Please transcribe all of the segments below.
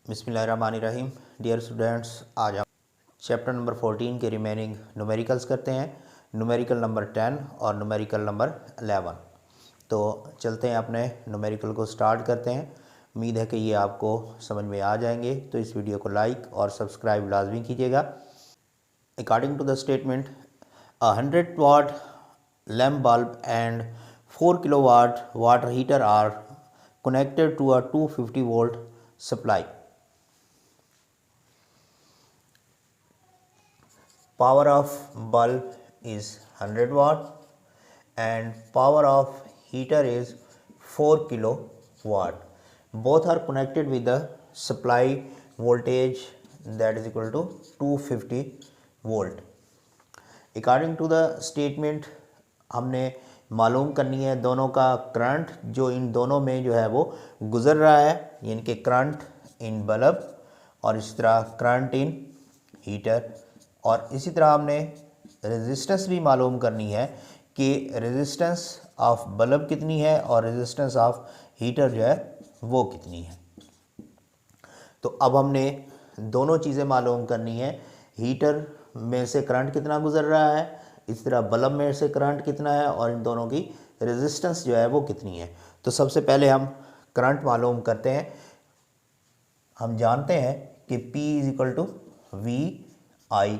बिस्मिल्लाहिर्रहमानिर्रहीम। Dear students, आज हम चैप्टर नंबर 14 के रिमेनिंग न्यूमेरिकल्स करते हैं। न्यूमेरिकल नंबर 10 और न्यूमेरिकल नंबर 11। तो चलते हैं, अपने न्यूमेरिकल को स्टार्ट करते हैं। उम्मीद है कि ये आपको समझ में आ जाएंगे, तो इस वीडियो को लाइक और सब्सक्राइब लाजमी कीजिएगा। According to the statement, 100 watt lamp bulb and 4 kilowatt water heater are connected to a 250 volt supply. Power of bulb is 100 watt and power of heater is 4 kilowatt. Both are connected with the supply voltage that is equal to 250 volt. According to the statement, हमने मालूम करनी है दोनों का current जो इन दोनों में जो है वो गुज़र रहा है, यानी कि करंट इन बल्ब और इसी तरह करंट इन हीटर। और इसी तरह हमने रेजिस्टेंस भी मालूम करनी है कि रेजिस्टेंस ऑफ बल्ब कितनी है और रेजिस्टेंस ऑफ हीटर जो है वो कितनी है। तो अब हमने दोनों चीज़ें मालूम करनी है, हीटर में से करंट कितना गुज़र रहा है, इस तरह बल्ब में से करंट कितना है और इन दोनों की रेजिस्टेंस जो है वो कितनी है। तो सबसे पहले हम करंट मालूम करते हैं। हम जानते हैं कि P is equal to V I,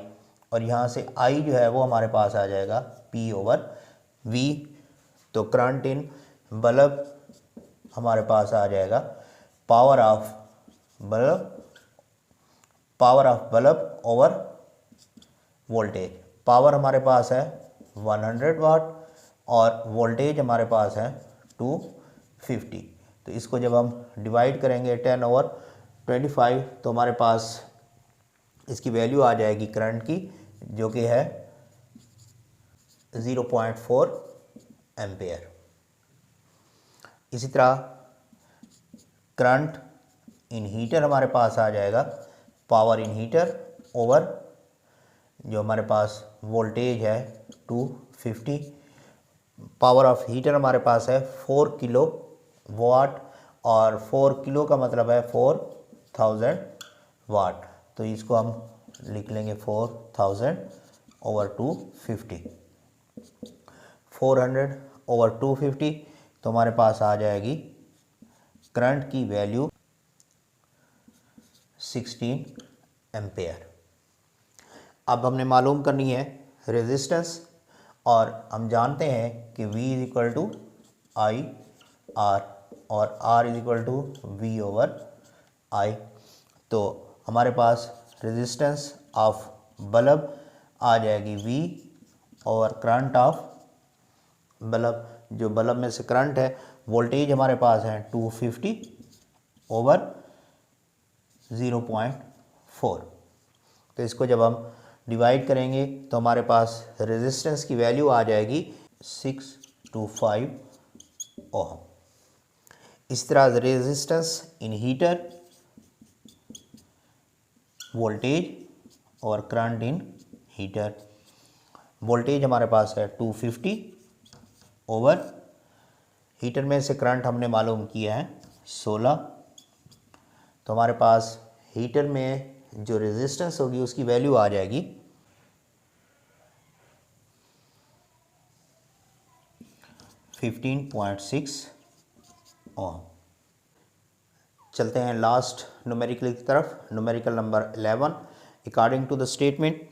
और यहाँ से I जो है वो हमारे पास आ जाएगा P ओवर V। तो करंट इन बल्ब हमारे पास आ जाएगा power of bulb over voltage. Power हमारे पास है 100 वाट और वोल्टेज हमारे पास है 250। तो इसको जब हम डिवाइड करेंगे 10 ओवर 25, तो हमारे पास इसकी वैल्यू आ जाएगी करंट की, जो कि है 0.4 एम्पेयर। इसी तरह करंट इन हीटर हमारे पास आ जाएगा पावर इन हीटर ओवर जो हमारे पास वोल्टेज है 250। पावर ऑफ हीटर हमारे पास है 4 किलो वाट, और 4 किलो का मतलब है 4000 वाट। तो इसको हम लिख लेंगे 4000 ओवर 250, 400 ओवर 250। तो हमारे पास आ जाएगी करंट की वैल्यू 16 एम्पेयर। अब हमने मालूम करनी है रेजिस्टेंस, और हम जानते हैं कि V is equal to I R और R is equal to V over I. तो हमारे पास रेजिस्टेंस ऑफ बल्ब आ जाएगी V और करंट ऑफ बल्ब, जो बल्ब में से करंट है, वोल्टेज हमारे पास है 250 ओवर 0.4। तो इसको जब हम डिवाइड करेंगे तो हमारे पास रेजिस्टेंस की वैल्यू आ जाएगी 625 ओम। इस तरह रेजिस्टेंस इन हीटर, वोल्टेज और करंट इन हीटर। वोल्टेज हमारे पास है 250 ओवर, हीटर में से करंट हमने मालूम किया है 16। तो हमारे पास हीटर में जो रेजिस्टेंस होगी उसकी वैल्यू आ जाएगी 15.6 ओम। चलते हैं लास्ट न्यूमेरिकल की तरफ, numerical number 11। According to the statement,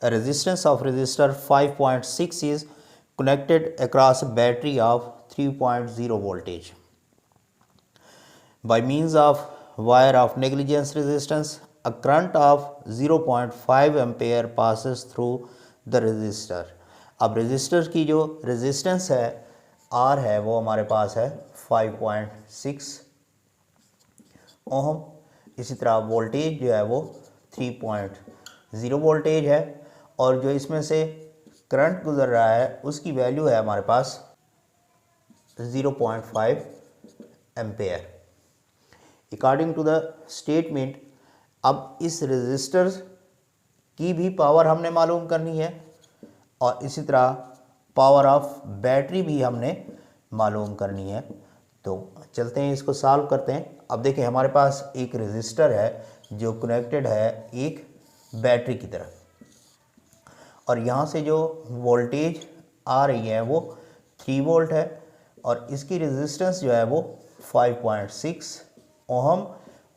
resistance of resistor 5.6 is connected across battery of 3.0 voltage by means of wire of negligence resistance. A current of 0.5 ampere passes through the resistor. अब resistor की जो resistance है R है वो हमारे पास है 5.6 ओम। इसी तरह वोल्टेज जो है वो 3.0 वोल्टेज है, और जो इसमें से करंट गुजर रहा है उसकी वैल्यू है हमारे पास 0.5 ampere. According to the statement, अब इस रेजिस्टर की भी पावर हमने मालूम करनी है, और इसी तरह पावर ऑफ बैटरी भी हमने मालूम करनी है। तो चलते हैं इसको सॉल्व करते हैं। अब देखिए हमारे पास एक रेजिस्टर है जो कनेक्टेड है एक बैटरी की तरफ, और यहाँ से जो वोल्टेज आ रही है वो 3 वोल्ट है, और इसकी रेजिस्टेंस जो है वो 5.6 ओहम,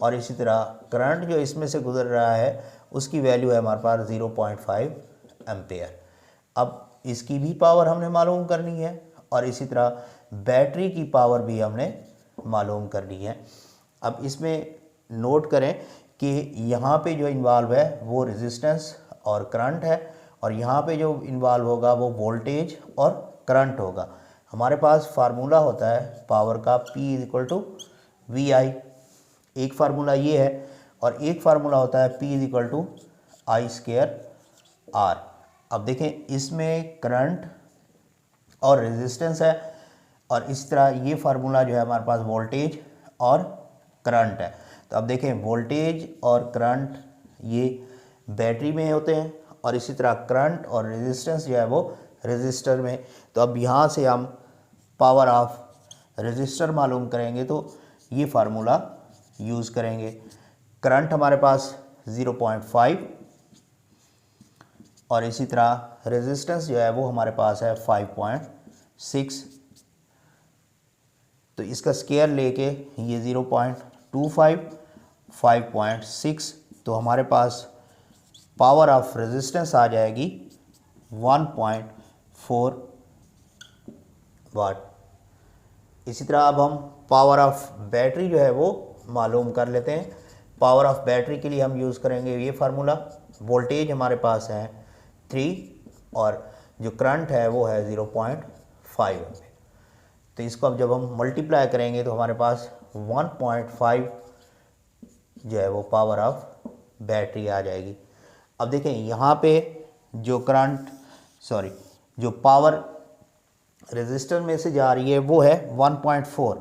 और इसी तरह करंट जो इसमें से गुजर रहा है उसकी वैल्यू है हमारे पास 0.5 एम्पेयर। अब इसकी भी पावर हमने मालूम करनी है, और इसी तरह बैटरी की पावर भी हमने मालूम करनी है। अब इसमें नोट करें कि यहाँ पे जो इन्वॉल्व है वो रेजिस्टेंस और करंट है, और यहाँ पे जो इन्वॉल्व होगा वो वोल्टेज और करंट होगा। हमारे पास फार्मूला होता है पावर का P=VI, एक फार्मूला ये है, और एक फार्मूला होता है P=I²R। अब देखें इसमें करंट और रेजिस्टेंस है, और इस तरह ये फार्मूला जो है हमारे पास वोल्टेज और करंट है। तो अब देखें वोल्टेज और करंट ये बैटरी में होते हैं, और इसी तरह करंट और रेजिस्टेंस जो है वो रेजिस्टर में। तो अब यहाँ से हम पावर ऑफ रेजिस्टर मालूम करेंगे, तो ये फार्मूला यूज़ करेंगे। करंट हमारे पास 0.5, और इसी तरह रेजिस्टेंस जो है वो हमारे पास है 5.6। तो इसका स्क्वायर लेके ये 0.25, 5.6, तो हमारे पास पावर ऑफ रेजिस्टेंस आ जाएगी 1.4 वाट। इसी तरह अब हम पावर ऑफ बैटरी जो है वो मालूम कर लेते हैं। पावर ऑफ बैटरी के लिए हम यूज़ करेंगे ये फार्मूला। वोल्टेज हमारे पास है 3, और जो करंट है वो है 0.5। तो इसको अब जब हम मल्टीप्लाई करेंगे तो हमारे पास 1.5 जो है वो पावर ऑफ बैटरी आ जाएगी। अब देखें यहाँ पे जो जो पावर रेजिस्टर में से जा रही है वो है 1.4,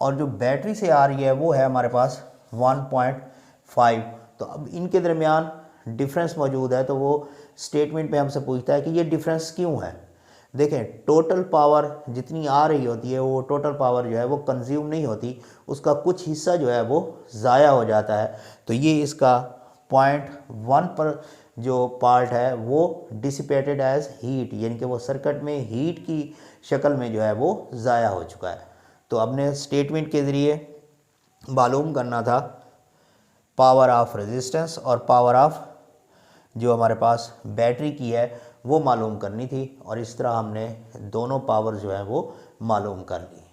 और जो बैटरी से आ रही है वो है हमारे पास 1.5। तो अब इनके दरमियान डिफरेंस मौजूद है, तो वो स्टेटमेंट पे हमसे पूछता है कि ये डिफरेंस क्यों है। देखें टोटल पावर जितनी आ रही होती है वो टोटल पावर जो है वो कंज्यूम नहीं होती, उसका कुछ हिस्सा जो है वो ज़ाया हो जाता है। तो ये इसका 0.1 पर जो पार्ट है वो डिसिपेटेड एज हीट, यानी कि वो सर्किट में हीट की शक्ल में जो है वो ज़ाया हो चुका है। तो हमने स्टेटमेंट के ज़रिए मालूम करना था पावर ऑफ रेजिस्टेंस और पावर ऑफ जो हमारे पास बैटरी की है वो मालूम करनी थी, और इस तरह हमने दोनों पावर जो है वो मालूम कर ली।